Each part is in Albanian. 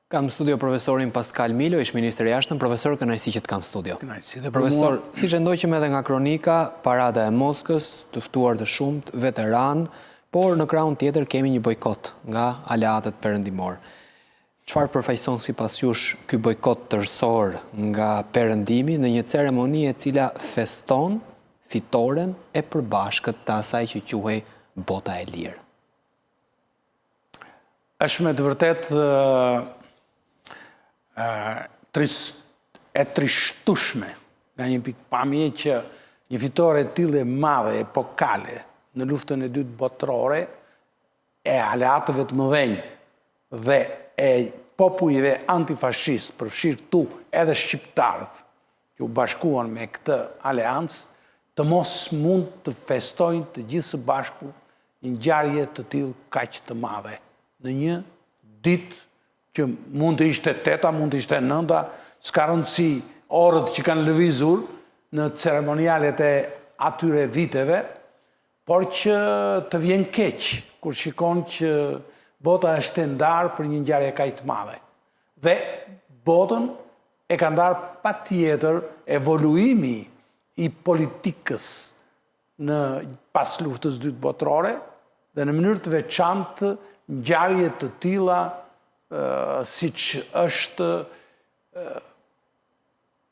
Kam në studio profesorin Pascal Milo, ish ministër i jashtëm. Profesor, kënaqësi që të kam studio. Profesor, si që ndoqëm edhe nga kronika, parada e Moskës, të ftuar të shumt, veteran, por në krahun tjetër kemi një bojkot nga aleatët perëndimor. Çfarë përfaqëson sipas jush ky bojkot tërësor nga perëndimi në një ceremoni e cila feston fitoren e përbashkët të asaj që quhej bota e lirë? Është me të vërtet e trishtueshme nga një pikpamje që një fitore e tillë e madhe, epokale, në luftën e dytë botërore, e aleatëve të mëdhenj dhe e popujve antifashist, përfshirë këtu edhe shqiptarët që u bashkuan me këtë aleancë, të mos mund të festojnë të gjithë së bashku një ngjarje të tillë kaq të madhe në një ditë që mund të ishte 8-a, mund të ishte 9-a, s'ka rëndësi orët që kanë lëvizur në ceremonialet e atyre viteve, por që të vjen keq kur shikon që bota është e ndarë për një ngjarje kaq të madhe. Dhe botën e ka ndarë patjetër evoluimi i politikës në pas luftës dytë botërore dhe në mënyrë të veçantë ngjarje të tilla siç është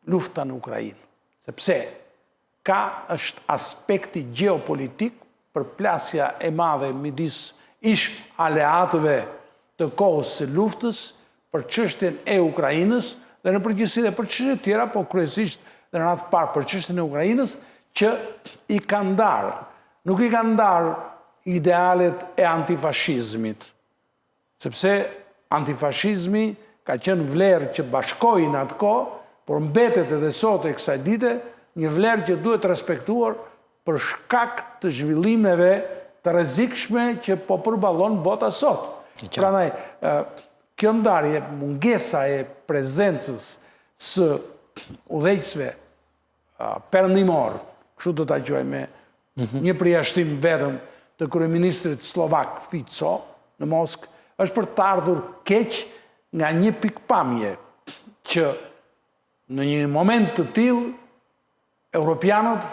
lufta në Ukrainë. Sepse është aspekti gjeopolitik, përplasja e madhe midis ish aleatëve të kohës së luftës për çështjen e Ukrainës dhe në përgjithësi dhe për çështje tjera, po kryesisht dhe në radhë parë për çështjen e Ukrainës që i ka ndarë. Nuk i ka ndarë idealet e antifashizmit, sepse antifashizmi ka qenë vlerë që bashkoi në atë kohë, por mbetet edhe sot e kësaj dite një vlerë që duhet respektuar për shkak të zhvillimeve të rrezikshme që po përballon bota sot. Prandaj, kjo ndarje, mungesa e prezencës së udhëheqësve perëndimor, kështu do ta quajmë, një përjashtim vetëm të kryeministrit slovak Fico në Moskë, është për të ardhur keq nga një pikpamje që në një moment të tillë europianët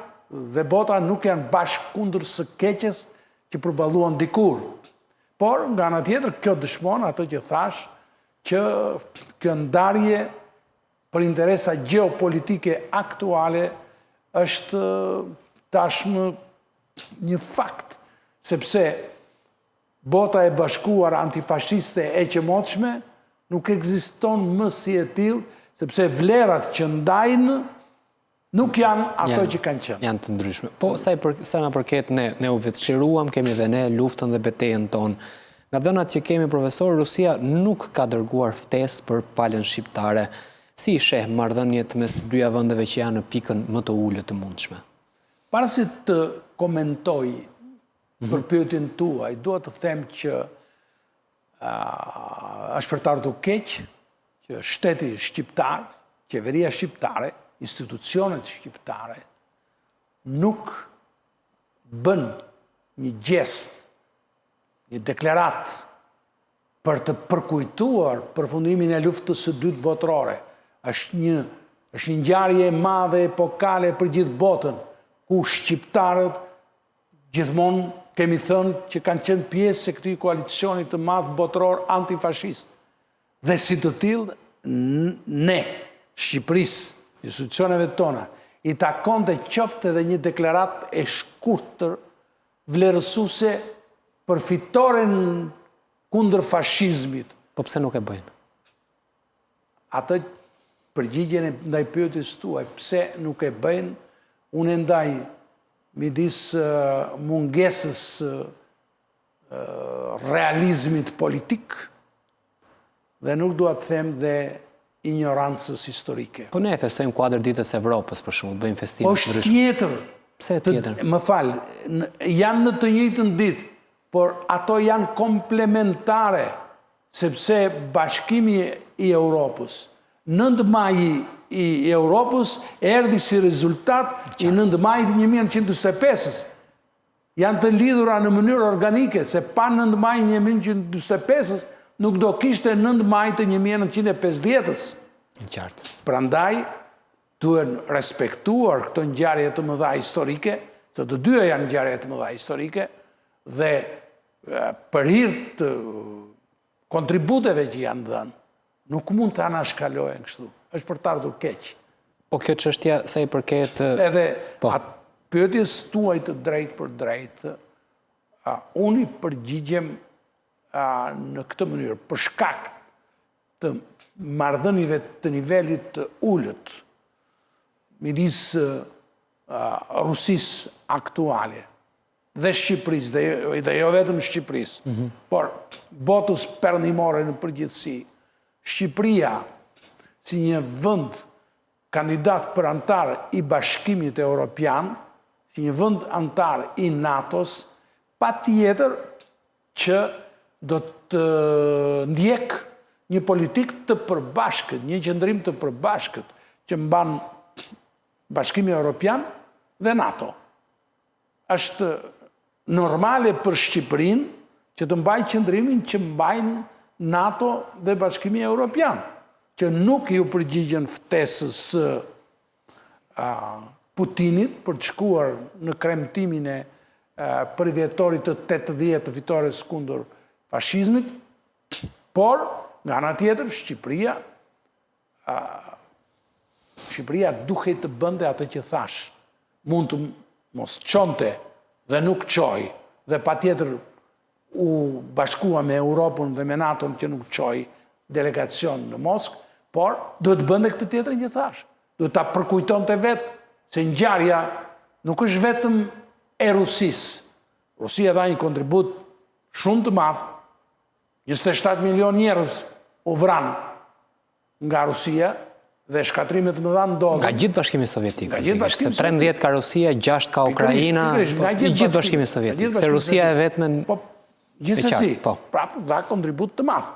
dhe bota nuk janë bashkë kundër së keqes që përballuan dikur. Por, nga ana tjetër, kjo dëshmon atë që thash, që kjo ndarje për interesa gjeopolitike aktuale është tashmë një fakt, sepse bota e bashkuar antifashiste e qëmotshme nuk ekziston më si e tillë, sepse vlerat që ndajnë nuk janë ato që kanë qenë. Janë të ndryshme. Po, sa na përket ne u vetëshiruam, kemi dhe ne luftën dhe betejën tonë. Nga dhënat që kemi, profesor, Rusia nuk ka dërguar ftesë për palën shqiptare. Si i sheh marrëdhëniet mes të dyja vendeve që janë në pikën më të ulët të mundshme? Para se të komentoj për pyetjen tuaj, dua të them që është për të ardhur keq që shteti shqiptar, qeveria shqiptare, institucionet shqiptare nuk bën një gjest, një deklarat për të përkujtuar përfundimin e luftës së dytë botërore. Është një ngjarje e madhe epokale për gjithë botën, ku shqiptarët gjithmonë kemi thënë që kanë qenë pjesë e këtij koalicioni të madh botëror antifashist. Dhe si të tillë, ne, Shqipërisë, institucioneve tona, i takonte qoftë edhe një deklarat e shkurtër vlerësuese për fitoren kundër fashizmit. Po pse nuk e bëjnë? Atë përgjigjen ndaj pyetjes tuaj, pse nuk e bëjnë, unë ndaj midis mungesës realizmit politik dhe nuk dua të them dhe ignorancës historike. Po ne festojmë kuadër ditës Evropës, për shembull, bëjmë festime të ndryshme. Është tjetër. Pse tjetër? Më fal, janë në të njëjtën ditë, por ato janë komplementare, sepse Bashkimi i Europës, 9 maji i Europës erdhi si rezultat i 9 majit 1945-s. Janë të lidhura në mënyrë organike, se pa 9 maj 1945-s nuk do kishte 9 maj të 1950-ës. Qartë. Prandaj, duhen respektuar këto ngjarje të mëdha historike, të dyja janë ngjarje të mëdha historike, dhe për hir të kontributeve që janë dhënë, nuk mund të anashkalohen kështu. Është për të ardhur keq. Po kjo çështja sa i përket Edhe pyetjes tuaj të drejtë për drejtë, unë i përgjigjem në këtë mënyrë, për shkak të marrëdhënieve të nivelit të ulët midis Rusisë aktuale dhe Shqipërisë, dhe jo vetëm Shqipërisë, por botës perëndimore në përgjithësi, Shqipëria si një vend kandidat për antar i Bashkimit Evropian, si një vend antar i NATO-s, patjetër që do të ndjek një politik të përbashkët, një qëndrim të përbashkët që mban Bashkimi Evropian dhe NATO. Është normale për Shqipërinë që të mbajë qëndrimin që mbajnë NATO dhe Bashkimi Evropian, që nuk ju përgjigjen ftesës Putinit për të shkuar në kremtimin e përvjetorit të 80 të fitores kundër fashizmit, por nga ana tjetër Shqipëria duhet të bënte atë që thash, mund të mos çonte dhe nuk çoi, dhe patjetër u bashkua me Europën dhe me NATO-n që nuk çoi delegacion në Moskë, por duhet të bënte këtë tjetër që thash. Duhet ta përkujtonte vetë se ngjarja nuk është vetëm e Rusisë. Rusia dha një kontribut shumë të madh, 27 milion njerëz u vranë nga Rusia, dhe shkatrimet më dha ndodhen. Nga gjithë Bashkimi Sovjetik. Nga gjithë Bashkimi Sovjetik. 13 ka Rusia, 6 ka Ukraina, i gjithë Bashkimi Sovjetik. Se Rusia e vetëm gjithsesi, prapë dha kontribut të madh.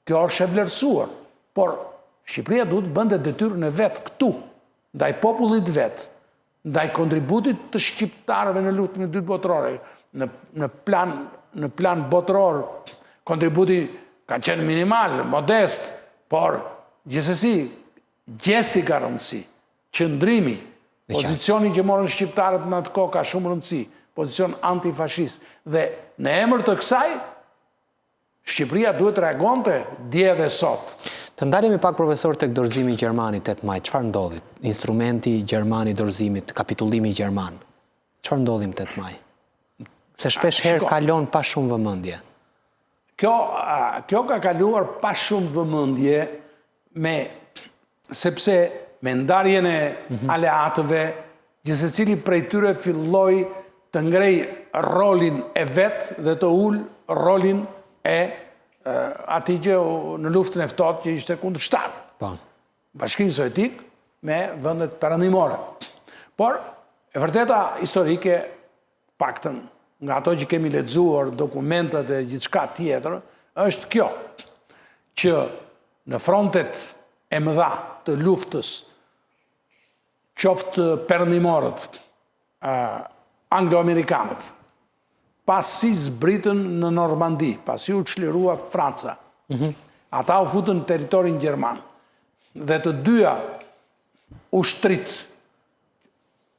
Kjo është e vlerësuar, por Shqipëria duhet të bënte detyrën e vet këtu, ndaj popullit vet, ndaj kontributit të shqiptarëve në luftën e dytë botërore. Në plan botëror, kontributi ka qenë minimal, modest, por gjithsesi gjesti ka rëndësi, qëndrimi, pozicioni që morën shqiptarët në atë kohë ka shumë rëndësi, pozicion antifashist, dhe në emër të kësaj, Shqipëria duhet reagonte dje dhe sot. Të ndalemi pak, profesor, tek dorëzimi gjerman i 8 maj. Çfarë ndodhi? Instrumenti gjerman i dorëzimit, kapitullimi gjerman. Çfarë ndodhi më 8 maj? Se shpesh herë kalon pa shumë vëmendje. Kjo ka kaluar pa shumë vëmendje, sepse me ndarjen e aleatëve, gjithsecili prej tyre filloi të ngrej rolin e vet dhe të ul rolin e atij që në luftën e ftohtë që ishte kundërshtar. Bashkimi Sovjetik me vendet perëndimore. Por e vërteta historike, paktën nga ato që kemi lexuar, dokumentat e gjithçka tjetër, është kjo, që në frontet e mëdha të luftës, qoftë perëndimorët, anglo-amerikanët, pasi zbritën në Normandi, pasi u çlirua Franca, ata u futën në territorin gjerman, dhe të dyja ushtrit,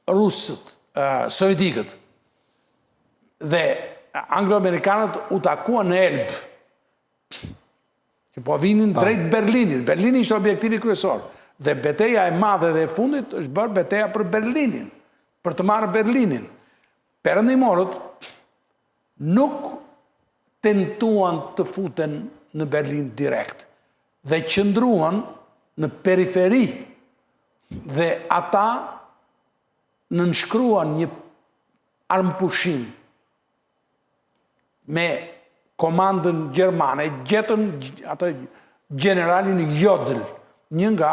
rusët, sovjetikët, dhe anglo-amerikanët u takuan në Elbë, që po vinin drejt Berlinit. Berlini ishte objektivi kryesor. Dhe beteja e madhe dhe e fundit është bërë beteja për Berlinin, për të marrë Berlinin. Perëndimorët nuk tentuan të futen në Berlin direkt, dhe qëndruan në periferi, dhe ata nënshkruan një armpushim me komandën gjermane, gjetën atë generalin Jodl, një nga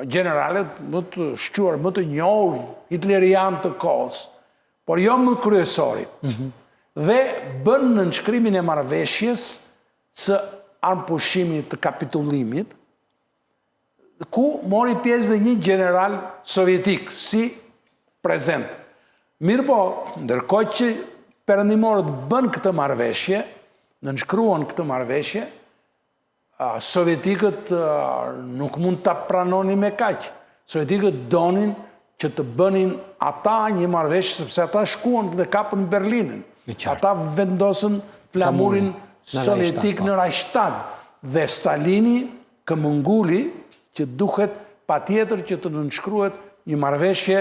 generalet më të shquar, më të njohur hitlerian të kohës, por jo më kryesori. Dhe bën në nënshkrimin e marrëveshjes së armpushimit të kapitullimit, ku mori pjesë dhe një general sovjetik si prezent. Mirë po, ndërkohë që perëndimorët bën këtë marrëveshje, nënshkruan këtë marrëveshje, sovjetikët nuk mund të pranonin me kaq. Sovjetikët donin që të bënin ata një marrëveshje, sepse ata shkuan dhe kapën Berlinin. Ata vendosën flamurin sovjetik në Reichstag. Dhe Stalini këmbënguli që duhet patjetër që të nënshkruhet një marrëveshje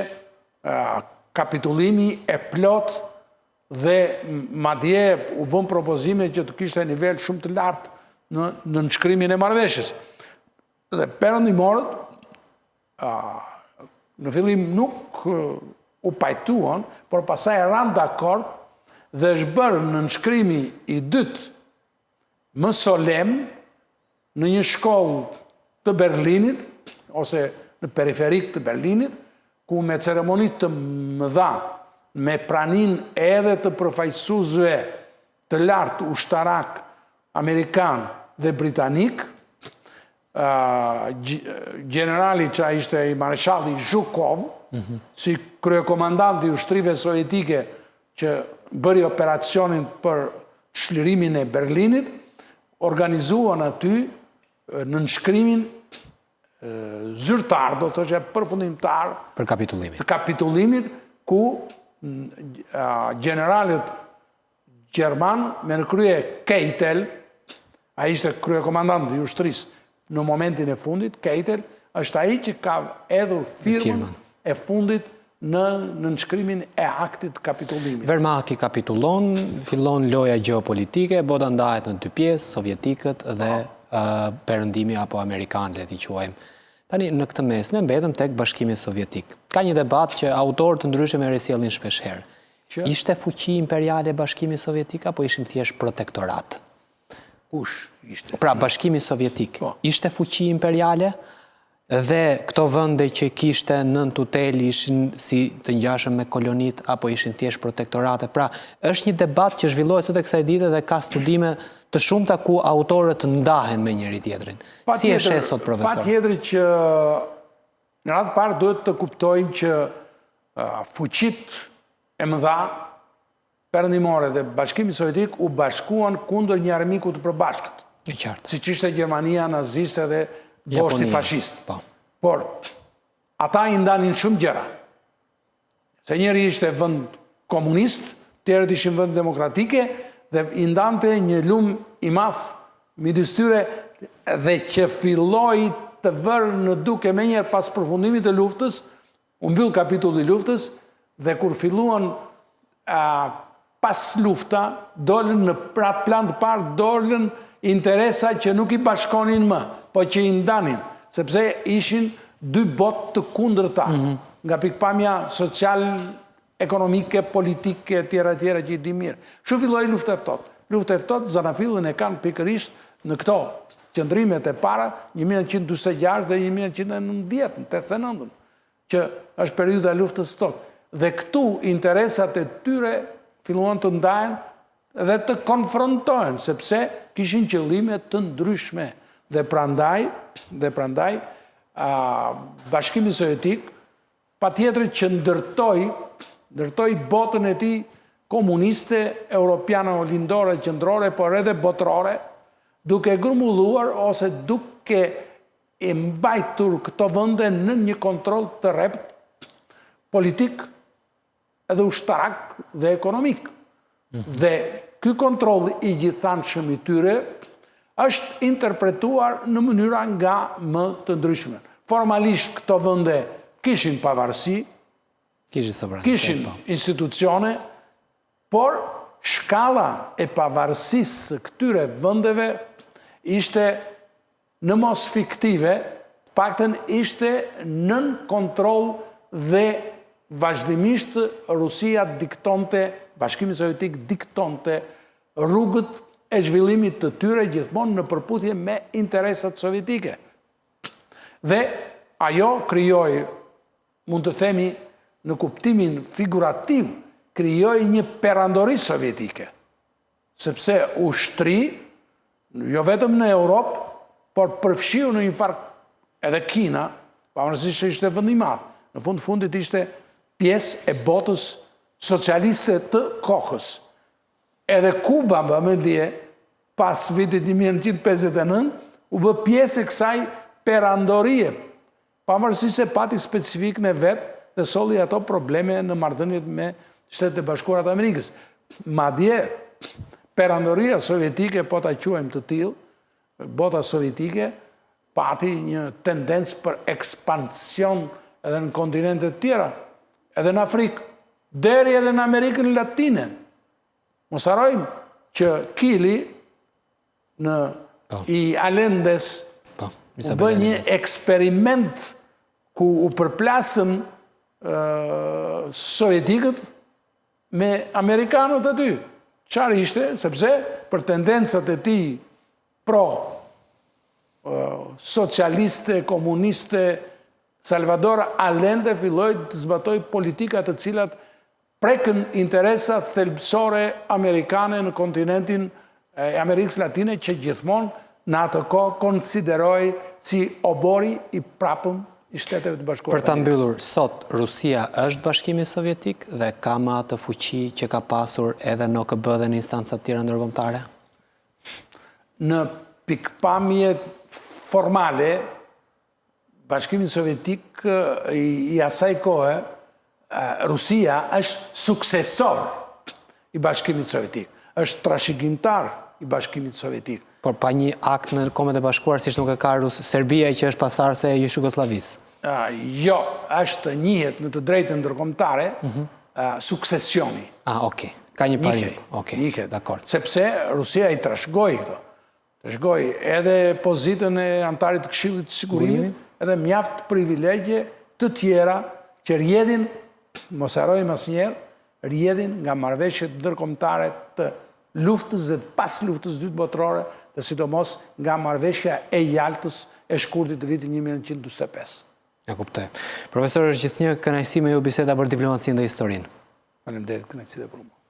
kapitulimi e plot dhe madje u bën propozime që të kishte nivel shumë të lartë në nënshkrimin e marrëveshjes. Dhe perëndimorët në fillim nuk u pajtuan, por pastaj ranë dakord dhe është bërë nënshkrimi i dytë më solem në një shkollë të Berlinit, ose në periferik të Berlinit, ku me ceremonit të mëdha, me pranin edhe të përfaqësuesve të lartë ushtarak amerikan dhe britanik, generali që ishte i mareshalli Zhukov, si kryekomandant i ushtrive sovjetike që bëri operacionin për çlirimin e Berlinit, organizuan aty në nënshkrimin zyrtar, do të thoshë përfundimtar për kapitulimin. Të kapitulimit, ku generalit gjerman me në krye Keitel, a ishte kryekomandant i ushtrisë në momentin e fundit, Keitel është ai që ka edhur firmën e fundit në nënshkrimin e aktit kapitulimit. Wehrmachti kapitulon, fillon loja gjeopolitike, bota ndahet në dy pjesë, sovjetikët dhe perëndimi apo amerikan, le t'i quajmë. Tani në këtë mes ne mbetëm tek Bashkimi Sovjetik. Ka një debat që autorë të ndryshëm e risjellin shpeshherë. Ishte fuqi imperiale Bashkimi Sovjetik apo ishim thjesht protektorat? Kush ishte? Pra Bashkimi Sovjetik ishte fuqi imperiale dhe këto vende që kishte nën tutel ishin si të ngjashëm me kolonit apo ishin thjesht protektorate. Pra është një debat që zhvillohet sot e kësaj dite dhe ka studime të shumta ku autorët ndahen me njëri tjetrin. Si e sheh sot profesor? Patjetër që në radhë parë duhet të kuptojmë që fuqit e mëdha perëndimore dhe Bashkimi Sovjetik u bashkuan kundër një armiku të përbashkët. E qartë. Siç ishte Gjermania naziste dhe Boshti fashist. Por ata i ndanin shumë gjëra. Se njëri ishte vend komunist, tjerët ishin vend demokratike, dhe i ndante një lum i madh midis tyre dhe që filloi të vërë në duke me njerë pas përfundimit të luftës, u mbyll kapitulli i luftës, dhe kur filluan pas lufta, dolën në plan të parë, dolën interesa që nuk i bashkonin më, po që i ndanin, sepse ishin dy botë të kundërta, nga pikpamja social, ekonomike, politike, tjera që i di mirë. Kështu filloi lufta e ftohtë. Lufta e ftohtë, zanafillën e kanë pikërisht në këto qëndrimet e para, 1946 dhe 1990, në 89, që është periudha e luftës së ftohtë. Dhe këtu interesat e tyre filluan të ndahen dhe të konfrontohen, sepse kishin qëllime të ndryshme. Dhe prandaj, Bashkimi Sovjetik, patjetër që ndërtoi botën e tij komuniste, europiane, lindore, qendrore, por edhe botërore, duke grumbulluar ose duke e mbajtur këto vende në një kontroll të rrept politik edhe ushtarak dhe ekonomik. Dhe ky kontroll i gjithanshëm i tyre është interpretuar në mënyra nga më të ndryshme. Formalisht këto vende kishin pavarësi, kishin institucione, por shkalla e pavarësisë së këtyre vendeve ishte në mos fiktive, paktën ishte nën kontroll dhe vazhdimisht Rusia diktonte, Bashkimi Sovjetik diktonte rrugët e zhvillimit të tyre gjithmonë në përputhje me interesat sovjetike. Dhe ajo krijoi, mund të themi në kuptimin figurativ, krijoi një perandori sovjetike. Sepse ushtri, jo vetëm në Europë, por përfshiu në një farë edhe Kina, pavarësisht se ishte vend i madh. Në fundit ishte pjesë e botës socialiste të kohës. Edhe Kuba, më dje, pas vitit 1959, u bë pjesë e kësaj perandorie, pavarësisht se pati specifikën e vetë dhe solli ato probleme në marrëdhëniet me Shtetet e Bashkuara të Amerikës. Madje, perandoria sovjetike, po ta quajmë të tillë, bota sovjetike, pati një tendencë për ekspansion edhe në kontinentet tjera, edhe në Afrikë, deri edhe në Amerikën Latine. Mos harrojmë që Kili i Alendes u bë një eksperiment ku u përplasën sovjetikët me amerikanët aty. Çfarë ishte? Sepse për tendencat e tij socialiste, komuniste, Salvador Allende filloi të zbatoj politika të cilat prekën interesa thelbësore amerikane në kontinentin e Amerikës Latine, që gjithmonë në atë kohë konsideroi si obori i prapëm i Shteteve të Bashkuara. Për ta mbyllur, sot Rusia është Bashkimi Sovjetik dhe ka më atë fuqi që ka pasur edhe në OKB dhe në instanca të tjera ndërkombëtare? Në pikpamje formale, Bashkimi Sovjetik i asaj kohe, Rusia është suksesor i Bashkimit Sovjetik, është trashëgimtar i Bashkimit Sovjetik. Por pa një akt në Kombet e Bashkuar, siç nuk e ka Serbia, që është pasardhëse e Jugosllavisë. Jo, është njihet në të drejtën ndërkombëtare suksesioni. Okej. Ka një parim. Njihet. Dakor. Sepse Rusia i trashëgoi këto. Trashëgoi edhe pozitën e antarit të Këshillit të Sigurimit, edhe mjaft privilegje të tjera që rrjedhin, mos harrojmë asnjëherë, rrjedhin nga marrëveshjet ndërkombëtare të luftës dhe pas luftës dytë botërore, dhe sidomos nga marrëveshja e Jaltës e shkurtit të vitit 1945. E kuptoj. Profesor, është gjithnjë kënaqësi me ju biseda për diplomacinë dhe historinë. Faleminderit, kënaqësi dhe për mua.